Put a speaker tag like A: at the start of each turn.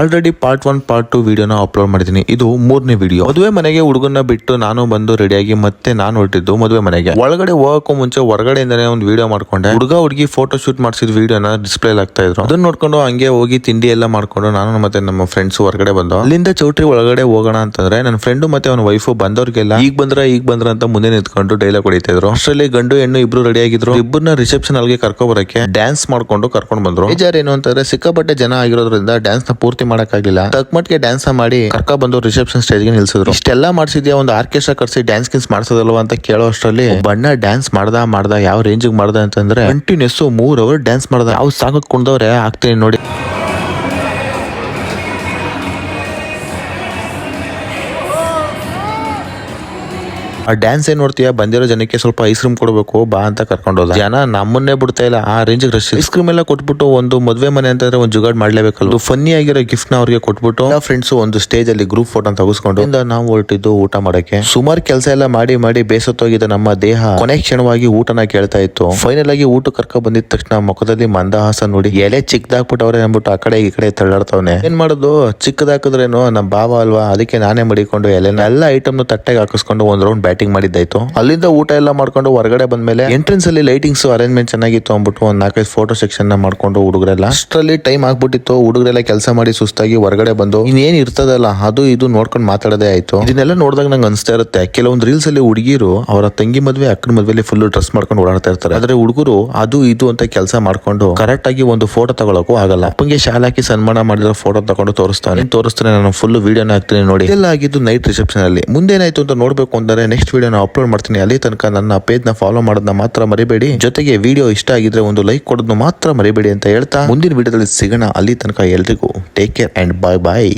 A: Already part 1 part 2 ವಿಡಿಯೋನ upload ಮಾಡಿದೀನಿ. ಇದು 3ನೇ ವಿಡಿಯೋ. ಮದುವೆ ಮನೆಗೆ ಹುಡುಗನ ಬಿಟ್ಟು ನಾನು ಬಂದು ರೆಡಿಯಾಗಿ ಮತ್ತೆ ನಾನು ಹೊರಟಿದ್ದು ಮದುವೆ ಮನೆಗೆ. ಒಳಗಡೆ ಹೋಗಕ್ಕೂ ಮುಂಚೆ ಹೊರಗಡೆಯಿಂದಾನೆ ಒಂದು ವಿಡಿಯೋ ಮಾಡ್ಕೊಂಡೆ. ಹುಡುಗ ಹುಡುಗಿ ಫೋಟೋ ಶೂಟ್ ಮಾಡಿಸಿದ ವಿಡಿಯೋನ ಡಿಸ್ಪ್ಲೇ ಆಗ್ತಾ ಇದ್ರು. ಅದನ್ನ ನೋಡ್ಕೊಂಡು ಹಂಗೆ ಹೋಗಿ ತಿಂಡಿ ಎಲ್ಲ ಮಾಡ್ಕೊಂಡು ನಾನು ಮತ್ತೆ ನಮ್ಮ ಫ್ರೆಂಡ್ಸ್ ಹೊರಗಡೆ ಬಂದು ಅಲ್ಲಿಂದ ಚೌಟ್ರಿ ಒಳಗಡೆ ಹೋಗೋಣ ಅಂತಂದ್ರೆ ನನ್ನ ಫ್ರೆಂಡ್ ಮತ್ತೆ ಅವನ ವೈಫ್ ಬಂದವ್ರಿಗೆಲ್ಲ ಈಗ ಬಂದ್ರ ಅಂತ ಮುಂದೆ ನಿಂತ್ಕೊಂಡು ಡೈಲಾಗ್ ಹೊಡಿತಾ ಇದ್ರು. ಅಷ್ಟರಲ್ಲಿ ಗಂಡು ಹೆಣ್ಣು ಇಬ್ರು ರೆಡಿ ಆಗಿದ್ರು. ಇಬ್ಬರನ್ನ ರಿಸೆಪ್ಷನ್ ಅಲ್ಲಿಗೆ ಕರ್ಕೊ ಬರಕ್ಕೆ ಡ್ಯಾನ್ಸ್ ಮಾಡ್ಕೊಂಡು ಕರ್ಕೊಂಡು ಬಂದ್ರು. ಬೇಜಾರ್ ಏನು ಅಂತಂದ್ರೆ ಸಿಕ್ಕಾಪಟ್ಟೆ ಜನ ಆಗಿರೋದ್ರಿಂದ ಡ್ಯಾನ್ಸ್ ನ ಪೂರ್ತಿ ಮಾಡಕ್ಕಾಗಿಲ್ಲ. ತಕ್ಮಟ್ಗೆ ಡ್ಯಾನ್ಸ್ ಮಾಡಿ ಕರ್ಕ ಬಂದು ರಿಸೆಪ್ಷನ್ ಸ್ಟೇಜ್ ಗೆ ನಿಲ್ಸಿದ್ರು. ಇಷ್ಟೆಲ್ಲ ಮಾಡ್ಸಿದ್ಯಾ, ಒಂದು ಆರ್ಕೆಸ್ಟ್ರಾ ಕರ್ಸಿ ಡ್ಯಾನ್ಸ್ ಗಿನ್ಸ್ ಮಾಡ್ಸೋದಲ್ವಾ ಅಂತ ಕೇಳೋ ಅಷ್ಟರಲ್ಲಿ ಬಣ್ಣ ಡ್ಯಾನ್ಸ್ ಮಾಡ್ದ ಯಾವ ರೇಂಜ್ ಮಾಡ್ದ ಅಂತಂದ್ರೆ ಕಂಟಿನ್ಯೂಸ್ 3 ಅವರ್ ಡ್ಯಾನ್ಸ್ ಮಾಡ್ದ. ಯಾವ ಸಾಂಗ್ ಕುಣ್ದವ್ರೆ ಆಗ್ತೀನಿ ನೋಡಿ. ಆ ಡ್ಯಾನ್ಸ್ ಏನ್ ನೋಡ್ತೀಯಾ, ಬಂದಿರೋ ಜನಕ್ಕೆ ಸ್ವಲ್ಪ ಐಸ್ ಕ್ರೀಮ್ ಕೊಡ್ಬೇಕು ಬಾ ಅಂತ ಕರ್ಕೊಂಡು ಹೋದ. ಜನ ನಮ್ಮನ್ನೇ ಬಿಡ್ತಾ ಇಲ್ಲ, ಆ ರೇಂಜ್ ರಶ್. ಐಸ್ ಕ್ರೀಮ್ ಎಲ್ಲ ಕೊಟ್ಬಿಟ್ಟು ಒಂದು ಮದುವೆ ಮನೆ ಅಂತಂದ್ರೆ ಒಂದು ಜುಗಾಡ್ ಮಾಡ್ಲೇಬೇಕಲ್ಲ. ಫನ್ನಿ ಆಗಿರೋ ಗಿಫ್ಟ್ ನ ಅವ್ರಿಗೆ ಕೊಟ್ಬಿಟ್ಟು ಫ್ರೆಂಡ್ಸ್ ಒಂದು ಸ್ಟೇಜ್ ಅಲ್ಲಿ ಗ್ರೂಪ್ ಫೋಟೋ ತಗಸ್ಕೊಂಡು ನಾವು ಹೊರಟಿದ್ದು ಊಟ ಮಾಡಕ್ಕೆ. ಸುಮಾರು ಕೆಲಸ ಎಲ್ಲ ಮಾಡಿ ಬೇಸತ್ತೋಗಿದ್ದ ನಮ್ಮ ದೇಹ ಕೊನೆ ಕ್ಷಣವಾಗಿ ಊಟನ ಕೇಳ್ತಾ ಇತ್ತು. ಫೈನಲ್ ಆಗಿ ಊಟ ಕರ್ಕ ಬಂದಿದ ತಕ್ಷಣ ಮುಖದಲ್ಲಿ ಮಂದಹಾಸ ನೋಡಿ ಎಲೆ ಚಿಕ್ಕದಾಕ್ಬಿಟ್ಟವ್ರೆ ಅಂದ್ಬಿಟ್ಟು ಆ ಕಡೆ ಈ ಕಡೆ ತಳ್ಳಾಡ್ತವನೆ. ಏನ್ ಮಾಡೋದು, ಚಿಕ್ಕದಾಕಿದ್ರೇನು ನಮ್ಮ ಭಾವ ಅಲ್ವಾ, ಅದಕ್ಕೆ ನಾನೇ ಮಡಿಕೊಂಡು ಎಲ್ಲ ಐಟಮ್ ತಟ್ಟೆಗೆ ಹಾಕಿಸ್ಕೊಂಡು ಒಂದ್ ರೌಂಡ್ ಬ್ಯಾಟಿಂಗ್ ಮಾಡಿದ್ದಾಯ್ತು. ಅಲ್ಲಿಂದ ಊಟ ಎಲ್ಲ ಮಾಡ್ಕೊಂಡು ಹೊರಗಡೆ ಬಂದ್ಮೇಲೆ ಎಂಟ್ರೆನ್ಸ್ ಅಲ್ಲಿ ಲೈಟಿಂಗ್ಸ್ ಅರೇಂಜ್ಮೆಂಟ್ ಚೆನ್ನಾಗಿತ್ತು ಅಂದ್ಬಿಟ್ಟು ಒಂದ್ 4-5 ಫೋಟೋ ಸೆಕ್ಷನ್ ನ ಮಾಡ್ಕೊಂಡು ಹುಡುಗರೆಲ್ಲ ಅಷ್ಟರಲ್ಲಿ ಟೈಮ್ ಆಗ್ಬಿಟ್ಟಿತ್ತು. ಹುಡುಗರೆಲ್ಲ ಕೆಲಸ ಮಾಡಿ ಸುಸ್ತಾಗಿ ಹೊರಗಡೆ ಬಂದು ಇನ್ನೇನ್ ಇರ್ತದಲ್ಲ ಅದು ಇದು ನೋಡ್ಕೊಂಡು ಮಾತಾಡೋದೇ ಆಯ್ತು. ಇದನ್ನೆಲ್ಲ ನೋಡಿದಾಗ ನಂಗೆ ಅನ್ಸ್ತಾ ಇರುತ್ತೆ, ಕೆಲವೊಂದು ರೀಲ್ಸ್ ಅಲ್ಲಿ ಹುಡುಗಿರು ಅವರ ತಂಗಿ ಮದ್ವೆ ಅಕ್ಕನ ಮದ್ವೆಲಿ ಫುಲ್ ಡ್ರೆಸ್ ಮಾಡ್ಕೊಂಡು ಓಡಾಡ್ತಾ ಇರ್ತಾರೆ. ಆದ್ರೆ ಹುಡುಗರು ಅದು ಇದು ಅಂತ ಕೆಲಸ ಮಾಡ್ಕೊಂಡು ಕರೆಕ್ಟ್ ಆಗಿ ಒಂದು ಫೋಟೋ ತಗೊಳಕ್ಕೂ ಆಗಲ್ಲ. ಅಪ್ಪಂಗೆ ಶಾಲೆ ಹಾಕಿ ಸನ್ಮಾನ ಮಾಡಿರೋ ಫೋಟೋ ತಗೊಂಡು ತೋರಿಸ್ತಾನೆ ನಾನು ಫುಲ್ ವಿಡಿಯೋನ ಹಾಕ್ತೀನಿ ನೋಡಿ. ಎಲ್ಲ ಆಗಿದ್ದು ನೈಟ್ ರಿಸೆಪ್ಷನ್ ಅಲ್ಲಿ. ಮುಂದೇನಾಯ್ತು ಅಂತ ನೋಡ್ಬೇಕು ಅಂದ್ರೆ ನೆಕ್ಸ್ಟ್ ವಿಡಿಯೋನ ಅಪ್ಲೋಡ್ ಮಾಡ್ತೀನಿ. ಅಲ್ಲಿ ತನಕ ನನ್ನ ಪೇಜ್ ನ ಫಾಲೋ ಮಾಡೋದನ್ನ ಮಾತ್ರ ಮರಿಬೇಡಿ. ಜೊತೆಗೆ ವಿಡಿಯೋ ಇಷ್ಟ ಆಗಿದ್ರೆ ಒಂದು ಲೈಕ್ ಕೊಡೋದನ್ನ ಮಾತ್ರ ಮರಿಬೇಡಿ ಅಂತ ಹೇಳ್ತಾ ಮುಂದಿನ ವಿಡಿಯೋದಲ್ಲಿ ಸಿಗೋಣ. ಅಲ್ಲಿ ತನಕ ಎಲ್ರಿಗೂ ಟೇಕ್ ಕೇರ್ ಅಂಡ್ ಬಾಯ್.